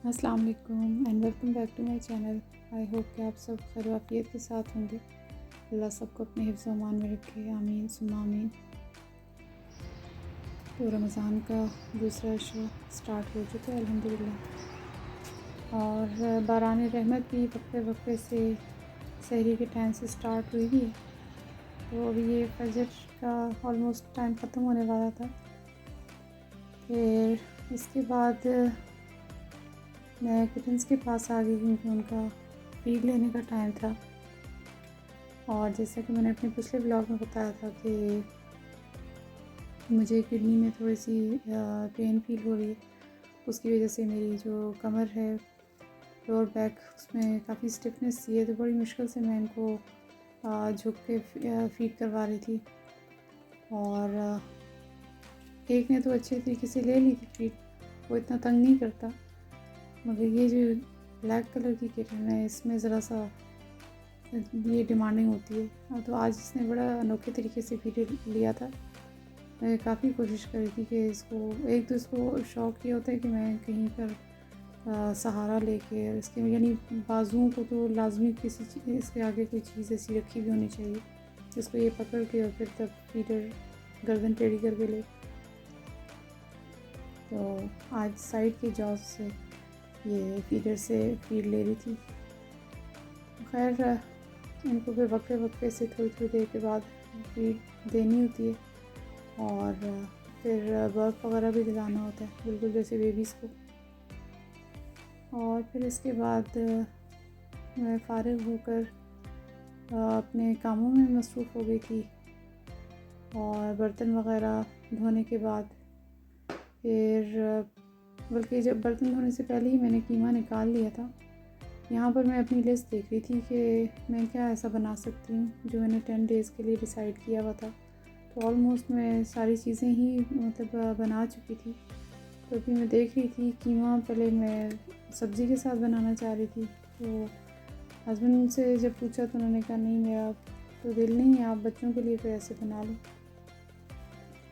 अस्सलाम वालेकुम and welcome back to my channel. I hope कि आप सब खैर वाफियत के साथ होंगे। अल्लाह सबको अपने हिफ्ज़ व अमान में रखे, आमीन सुम्मा आमीन। तो रमज़ान का दूसरा शो स्टार्ट हो चुका है अल्हम्दुलिल्लाह, और बारान रहमत भी वक्फे वक्फे से सहरी के टाइम से स्टार्ट हुई भी है। तो अभी ये फजर का ऑलमोस्ट टाइम ख़त्म होने वाला था। फिर इसके बाद मैं किटन्स के पास आ गई क्योंकि उनका फीड लेने का टाइम था। और जैसा कि मैंने अपने पिछले ब्लॉग में बताया था कि मुझे किडनी में थोड़ी सी पेन फील हो रही है। उसकी वजह से मेरी जो कमर है, लोअर बैक, उसमें काफ़ी स्टिफनेस सी है। तो बड़ी मुश्किल से मैं इनको झुक के फीड करवा रही थी। और एक ने तो अच्छे तरीके से ले ली थी फीड, वो इतना तंग नहीं करता। मगर ये जो ब्लैक कलर की किटन है, इसमें ज़रा सा ये डिमांडिंग होती है। तो आज इसने बड़ा अनोखे तरीके से फीड लिया था। मैं काफ़ी कोशिश कर रही थी कि इसको, एक तो इसको शौक़ ये होता है कि मैं कहीं पर सहारा लेके, और इसके यानी बाजुओं को तो लाजमी किसी चीज़, इसके आगे कोई चीज़ ऐसी रखी भी होनी चाहिए जिसको ये पकड़ के और फिर तब फीडर गर्दन टेढ़ी करके ले। तो आज साइड के जॉब से ये फीडर से फीड ले रही थी। खैर इनको फिर वक्फे वक्फे से थोड़ी थोड़ी देर के बाद फीड देनी होती है, और फिर बर्फ़ वगैरह भी दिलाना होता है, बिल्कुल जैसे बेबीज़ को। और फिर इसके बाद मैं फ़ारिग होकर अपने कामों में मसरूफ़ हो गई थी। और बर्तन वगैरह धोने के बाद फिर, बल्कि जब बर्तन धोने से पहले ही मैंने कीमा निकाल लिया था। यहाँ पर मैं अपनी लिस्ट देख रही थी कि मैं क्या ऐसा बना सकती हूँ जो मैंने 10 डेज़ के लिए डिसाइड किया हुआ था। तो ऑलमोस्ट मैं सारी चीज़ें ही मतलब बना चुकी थी। तो अभी मैं देख रही थी कीमा, पहले मैं सब्ज़ी के साथ बनाना चाह रही थी। तो हस्बैंड से जब पूछा तो उन्होंने कहा नहीं, मेरा तो दिल नहीं है, आप बच्चों के लिए फिर ऐसे बना लो।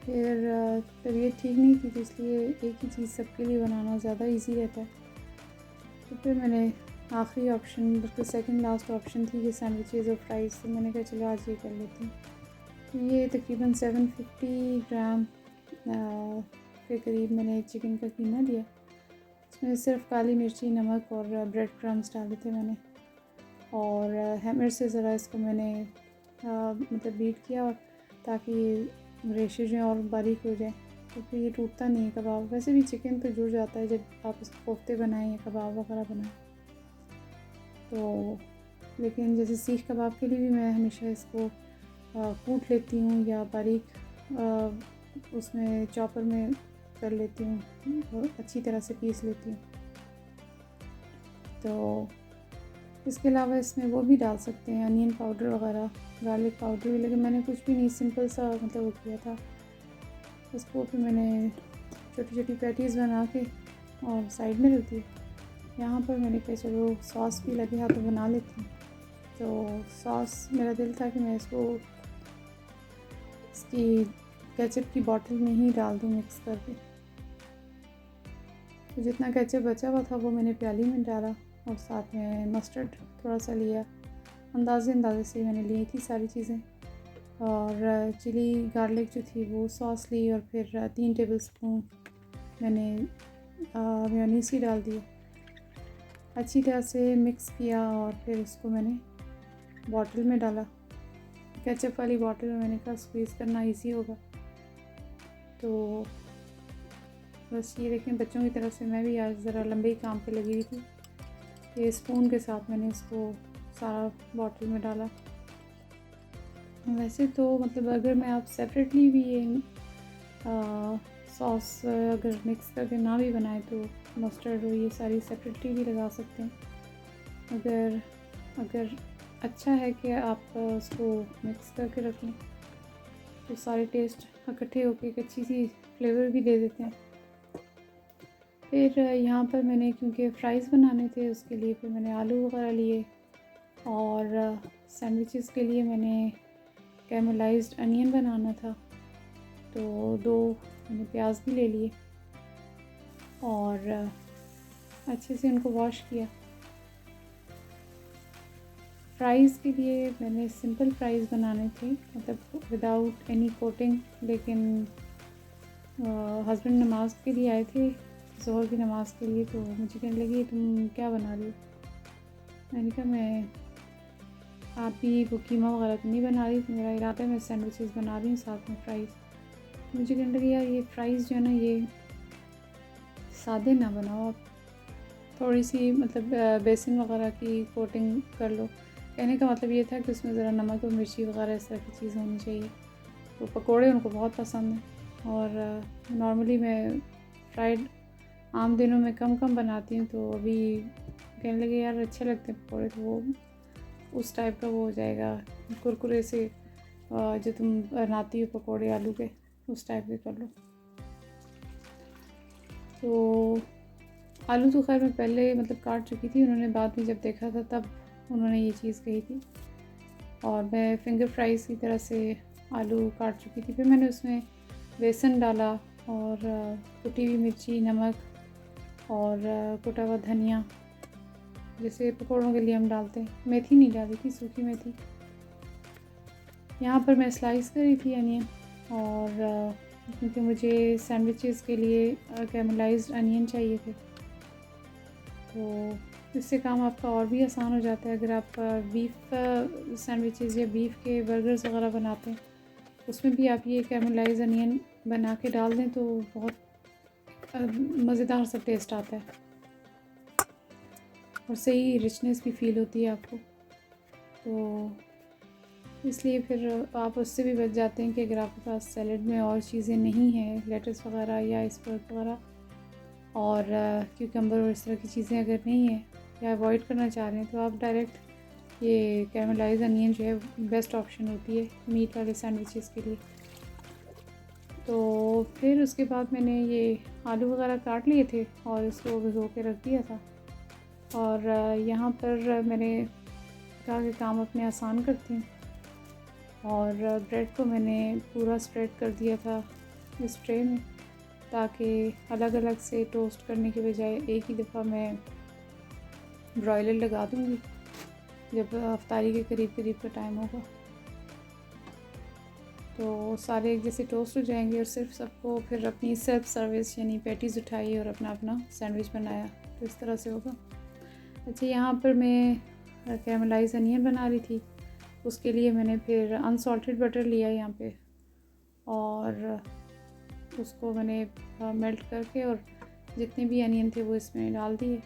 फिर तबीयत ठीक नहीं थी, तो इसलिए एक ही चीज़ सबके लिए बनाना ज़्यादा इजी रहता है। तो फिर मैंने आखिरी ऑप्शन, बल्कि सेकंड लास्ट ऑप्शन थी कि सैंडविचेज़ और फ्राइज़, तो मैंने कहा चलो आज ये कर लेती हूँ। तो ये तकरीबन 750 ग्राम के करीब मैंने चिकन का कीमा लिया। इसमें सिर्फ काली मिर्ची, नमक और ब्रेड क्रम्स डाले थे मैंने। और हैमर से ज़रा इसको मैंने मतलब बीट किया, और ताकि रेशे जो हैं और बारीक हो जाए। तो फिर ये टूटता नहीं है कबाब। वैसे भी चिकन तो जुड़ जाता है जब आप इसको कोफ्ते बनाएं या कबाब वगैरह बनाएं। तो लेकिन जैसे सीख कबाब के लिए भी मैं हमेशा इसको कूट लेती हूँ या बारीक उसमें चॉपर में कर लेती हूँ और अच्छी तरह से पीस लेती हूँ। तो इसके अलावा इसमें वो भी डाल सकते हैं, अनियन पाउडर वगैरह, गार्लिक पाउडर भी, लेकिन मैंने कुछ भी नहीं, सिंपल सा मतलब वो किया था। इसको फिर मैंने छोटी छोटी पैटीज़ बना के और साइड में रख दी। यहाँ पर मैंने कहा चलो सॉस भी लगे हाथों बना लेती हूँ। तो सॉस, मेरा दिल था कि मैं इसको इसकी केचप की बोतल में ही डाल दूँ मिक्स करके। तो जितना केचप बचा हुआ था वो मैंने प्याली में डाला, और साथ में मस्टर्ड थोड़ा सा लिया। अंदाज़े से मैंने ली थी सारी चीज़ें। और चिली गार्लिक जो थी वो सॉस ली, और फिर 3 टेबलस्पून मैंने मेयोनीज़ की डाल दिया। अच्छी तरह से मिक्स किया, और फिर उसको मैंने बॉटल में डाला। केचप वाली बॉटल में मैंने कहा स्क्वीज़ करना इजी होगा। तो बस ये देखें, बच्चों की तरफ से मैं भी आज ज़रा लंबे ही काम पे लगी हुई थी। ये स्पून के साथ मैंने इसको सारा बॉटल में डाला। वैसे तो मतलब अगर मैं आप सेपरेटली भी ये सॉस अगर मिक्स करके ना भी बनाए तो मस्टर्ड और ये सारी सेपरेटली भी लगा सकते हैं। अगर अच्छा है कि आप उसको मिक्स करके रख लें तो सारे टेस्ट इकट्ठे होकर एक अच्छी सी फ्लेवर भी दे देते हैं। फिर यहाँ पर मैंने, क्योंकि फ्राइज़ बनाने थे उसके लिए, फिर मैंने आलू वगैरह लिए, और सैंडविचेस के लिए मैंने कैरमलाइज्ड अनियन बनाना था तो 2 मैंने प्याज भी ले लिए। और अच्छे से उनको वॉश किया। फ्राइज़ के लिए मैंने सिंपल फ्राइज़ बनाने थे, मतलब विदाउट एनी कोटिंग, लेकिन हस्बैंड नमाज़ के लिए आए थे, ज़ोहर की नमाज़ के लिए, तो मुझे कहने लगी तुम क्या बना रही हो? मैंने कहा मैं आप भी वो कीमा वगैरह तो नहीं बना रही, तो मेरा इरादा है मैं सैंडविचेस बना रही हूँ साथ में फ़्राइज़। मुझे कहने लगी यार ये फ़्राइज़ जो है ना ये सादे ना बनाओ आप, थोड़ी सी मतलब बेसन वगैरह की कोटिंग कर लो। कहने का मतलब ये था कि उसमें ज़रा नमक और मिर्ची वगैरह इस तरह की चीज़ होनी चाहिए। तो पकोड़े उनको बहुत पसंद हैं, और नॉर्मली मैं फ्राइड आम दिनों में कम बनाती हूँ, तो अभी कहने लगे यार अच्छे लगते हैं पकोड़े, तो वो उस टाइप का वो हो जाएगा, कुरकुरे से जो तुम बनाती हो पकोड़े आलू के, उस टाइप के कर लो। तो आलू तो खैर मैं पहले मतलब काट चुकी थी, उन्होंने बाद में जब देखा था तब उन्होंने ये चीज़ कही थी, और मैं फिंगर फ्राइज़ की तरह से आलू काट चुकी थी। फिर मैंने उसमें बेसन डाला और कुटी हुई मिर्ची, नमक और कुटा हुआ धनिया, जैसे पकौड़ों के लिए हम डालते हैं। मेथी नहीं डाली थी, सूखी मेथी। यहाँ पर मैं स्लाइस करी थी अनियन, और क्योंकि मुझे सैंडविचेस के लिए कैरमलाइज्ड अनियन चाहिए थे, तो इससे काम आपका और भी आसान हो जाता है। अगर आप बीफ सैंडविचेस या बीफ के बर्गर्स वगैरह बनाते हैं, उसमें भी आप ये कैरमलाइज अनियन बना के डाल दें तो बहुत मज़ेदार सा टेस्ट आता है, और सही रिचनेस भी फील होती है आपको। तो इसलिए फिर आप उससे भी बच जाते हैं कि अगर आपके पास सैलड में और चीज़ें नहीं हैं, लेटस वगैरह या आइसबर्ग वगैरह और क्यूकम्बर और इस तरह की चीज़ें अगर नहीं है या अवॉइड करना चाह रहे हैं, तो आप डायरेक्ट ये कैरमलाइज अनियन जो है बेस्ट ऑप्शन होती है मीट वाले सैंडविचेस के लिए। तो फिर उसके बाद मैंने ये आलू वगैरह काट लिए थे और इसको भिगो के रख दिया था, और यहाँ पर मैंने कहा कि काम अपने आसान करती हूँ, और ब्रेड को मैंने पूरा स्प्रेड कर दिया था इस ट्रे में, ताकि अलग अलग से टोस्ट करने के बजाय एक ही दफ़ा मैं ब्रॉयलर लगा दूँगी जब अफ्तारी के करीब का टाइम होगा, तो सारे एक जैसे टोस्ट हो जाएंगे, और सिर्फ सबको फिर अपनी सेल्फ सर्विस यानी पैटीज़ उठाई और अपना अपना सैंडविच बनाया, तो इस तरह से होगा। अच्छा, यहाँ पर मैं कैरमलाइज अनियन बना रही थी, उसके लिए मैंने फिर अनसॉल्टेड बटर लिया यहाँ पे, और उसको मैंने मेल्ट करके और जितने भी अनियन थे वो इसमें डाल दिए।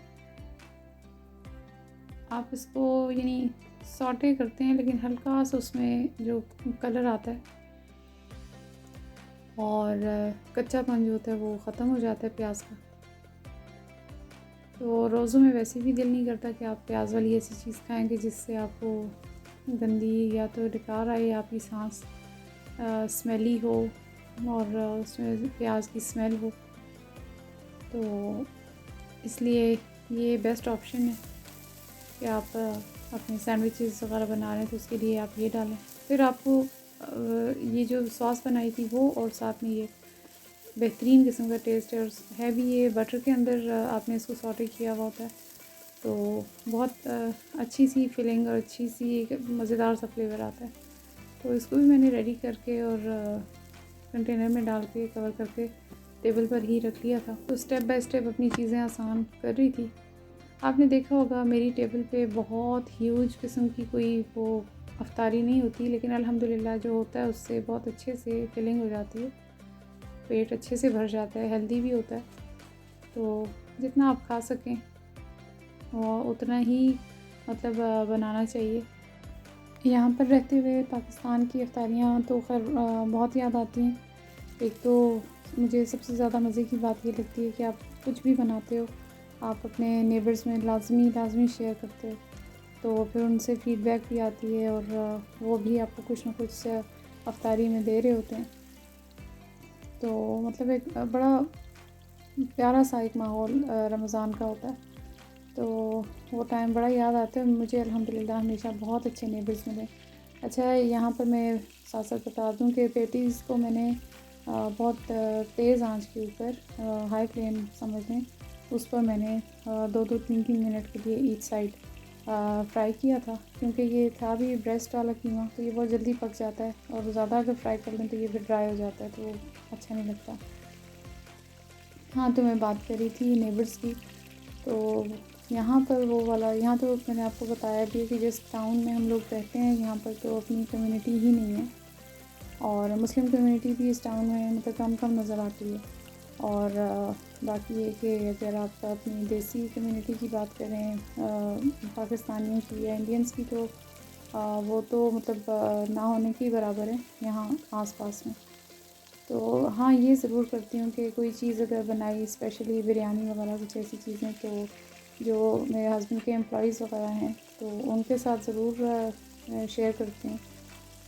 आप इसको यानी सॉटे करते हैं, लेकिन हल्का सा उसमें जो कलर आता है और कच्चापन जो होता है वो ख़त्म हो जाता है प्याज का। तो रोज़ों में वैसे भी दिल नहीं करता कि आप प्याज वाली ऐसी चीज़ खाएंगे जिससे आपको गंदी या तो डकार आए या आपकी सांस स्मेली हो और उसमें प्याज की स्मेल हो, तो इसलिए ये बेस्ट ऑप्शन है कि आप अपने सैंडविचेस वगैरह बना रहे हैं तो उसके लिए आप ये डालें। फिर आपको ये जो सॉस बनाई थी वो, और साथ में ये बेहतरीन किस्म का टेस्ट है भी ये बटर के अंदर आपने इसको सॉटे किया हुआ होता है, तो बहुत अच्छी सी फीलिंग और अच्छी सी एक मज़ेदार सा फ्लेवर आता है। तो इसको भी मैंने रेडी करके और कंटेनर में डाल के कवर करके टेबल पर ही रख लिया था। तो स्टेप बाय स्टेप अपनी चीज़ें आसान कर रही थी। आपने देखा होगा मेरी टेबल पे बहुत ह्यूज किस्म की कोई वो अफ्तारी नहीं होती, लेकिन अल्हम्दुलिल्लाह जो होता है उससे बहुत अच्छे से फिलिंग हो जाती है, पेट अच्छे से भर जाता है, हेल्दी भी होता है। तो जितना आप खा सकें और उतना ही मतलब बनाना चाहिए। यहाँ पर रहते हुए पाकिस्तान की अफ्तारियाँ तो खैर बहुत याद आती हैं। एक तो मुझे सबसे ज़्यादा मज़े की बात ये लगती है कि आप कुछ भी बनाते हो, आप अपने नेबर्स में लाजमी शेयर करते हो, तो फिर उनसे फ़ीडबैक भी आती है और वो भी आपको कुछ ना कुछ अफ्तारी में दे रहे होते हैं। तो मतलब एक बड़ा प्यारा सा एक माहौल रमज़ान का होता है, तो वो टाइम बड़ा याद आता है मुझे। अल्हम्दुलिल्लाह हमेशा बहुत अच्छे नेबर्स मिले। अच्छा, यहाँ पर मैं साथ साथ बता दूँ कि पेटीज़ को मैंने बहुत तेज़ आंच के ऊपर हाई फ्लेम समझ लें उस पर मैंने 2-2 3-3 मिनट के लिए ईच साइड फ्राई किया था, क्योंकि ये था भी ब्रेस्ट वाला कीमा, तो ये बहुत जल्दी पक जाता है, और ज़्यादा अगर फ्राई कर लें तो ये फिर ड्राई हो जाता है, तो अच्छा नहीं लगता। हाँ, तो मैं बात कर रही थी नेबर्स की। तो यहाँ पर वो वाला, यहाँ तो मैंने आपको बताया भी कि जिस टाउन में हम लोग रहते हैं यहाँ पर तो अपनी कम्युनिटी ही नहीं है, और मुस्लिम कम्युनिटी भी इस टाउन में मतलब कम कम नज़र आती है। और बाकी ये कि अगर आप अपनी देसी कम्युनिटी की बात करें, पाकिस्तानियों की या इंडियंस की, तो वो तो मतलब ना होने के बराबर है यहाँ आस-पास में। तो हाँ, ये ज़रूर करती हूँ कि कोई चीज़ अगर बनाई, स्पेशली बिरयानी वगैरह कुछ ऐसी चीज़ें, तो जो मेरे हस्बैंड के एम्प्लॉइज़ वगैरह हैं तो उनके साथ ज़रूर शेयर करती हूँ।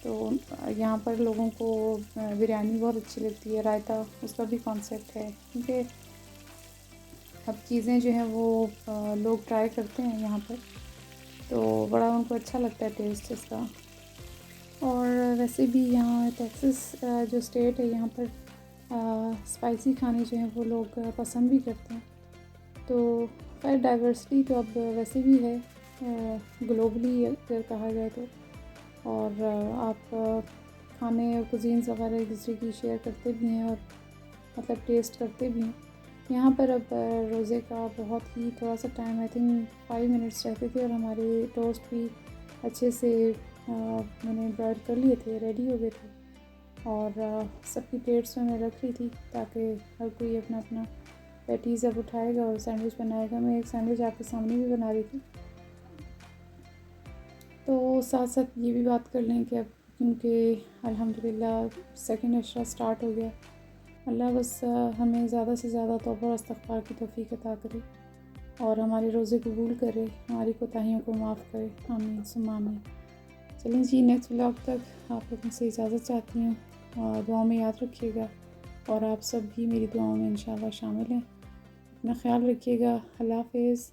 तो यहाँ पर लोगों को बिरयानी बहुत अच्छी लगती है, रायता उसका भी कॉन्सेप्ट है, क्योंकि अब चीज़ें जो हैं वो लोग ट्राई करते हैं यहाँ पर, तो बड़ा उनको अच्छा लगता है टेस्ट इसका। और वैसे भी यहाँ टेक्सास जो स्टेट है, यहाँ पर स्पाइसी खाने जो हैं वो लोग पसंद भी करते हैं। तो खैर डाइवर्सिटी तो अब वैसे भी है ग्लोबली अगर कहा जाए तो। और आप खाने और कुजीन्स वगैरह एक दूसरे की शेयर करते भी हैं, और मतलब टेस्ट करते भी हैं। यहाँ पर अब रोज़े का बहुत ही थोड़ा सा टाइम, आई थिंक 5 मिनट्स रहते थे, और हमारे टोस्ट भी अच्छे से मैंने ब्रॉयल कर लिए थे, रेडी हो गए थे, और सबकी प्लेट्स में मैं रख रही थी ताकि हर कोई अपना अपना पैटीज़ अब उठाएगा और सैंडविच बनाएगा। मैं एक सैंडविच आपके सामने भी बना रही थी। तो साथ साथ ये भी बात कर लें कि अब क्योंकि अल्हम्दुलिल्लाह सेकंड अशरा स्टार्ट हो गया, अल्लाह बस हमें ज़्यादा से ज़्यादा तौबा और इस्तिग़फ़ार की तौफ़ीक अता करे, और हमारे रोज़े कबूल करे, हमारी कोताहियों को माफ़ करे। आमीन सुम्मा आमीन। चलें जी, नेक्स्ट व्लॉग तक आप लोगों से इजाज़त चाहती हूँ, और दुआ में याद रखिएगा, और आप सब भी मेरी दुआओं में इंशाअल्लाह शामिल हैं। अपना ख्याल रखिएगा। अल्लाह हाफ़िज़।